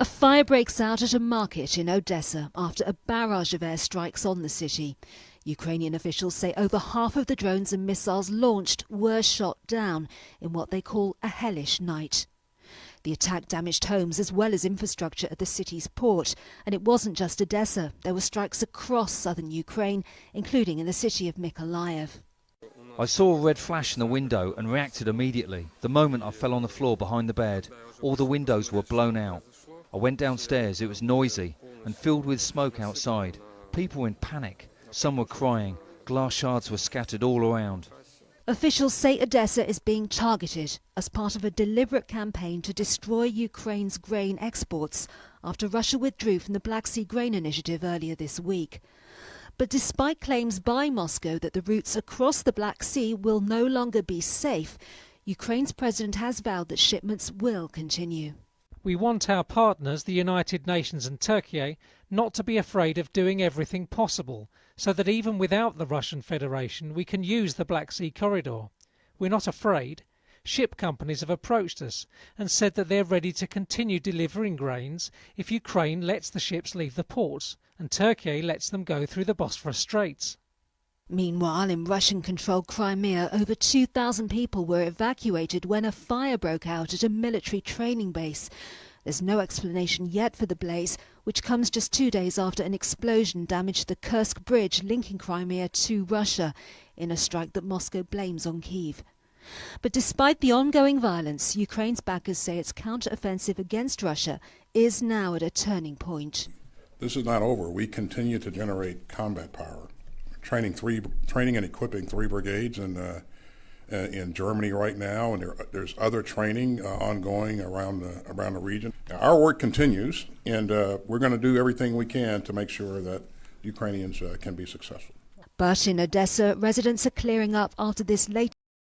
A fire breaks out at a market in Odessa after a barrage of airstrikes on the city. Ukrainian officials say over half of the drones and missiles launched were shot down in what they call a hellish night. The attack damaged homes as well as infrastructure at the city's port. And it wasn't just Odessa. There were strikes across southern Ukraine, including in the city of Mykolaiv. I saw a red flash in the window and reacted immediately. The moment I fell on the floor behind the bed, all the windows were blown out. I went downstairs, it was noisy and filled with smoke outside. People were in panic, some were crying, glass shards were scattered all around. Officials say Odessa is being targeted as part of a deliberate campaign to destroy Ukraine's grain exports after Russia withdrew from the Black Sea Grain Initiative earlier this week. But despite claims by Moscow that the routes across the Black Sea will no longer be safe, Ukraine's president has vowed that shipments will continue. We want our partners, the United Nations and Turkey, not to be afraid of doing everything possible, so that even without the Russian Federation we can use the Black Sea corridor. We're not afraid. Ship companies have approached us and said that they're ready to continue delivering grains if Ukraine lets the ships leave the ports and Turkey lets them go through the Bosphorus Straits. Meanwhile, in Russian-controlled Crimea, over 2,000 people were evacuated when a fire broke out at a military training base. There's no explanation yet for the blaze, which comes just 2 days after an explosion damaged the Kursk bridge linking Crimea to Russia in a strike that Moscow blames on Kyiv. But despite the ongoing violence, Ukraine's backers say its counter-offensive against Russia is now at a turning point. This is not over. We continue to generate combat power. Training and equipping 3 brigades in Germany right now, and there's other training ongoing around the region. Our work continues, and we're going to do everything we can to make sure that Ukrainians can be successful. But in Odessa, residents are clearing up after this latest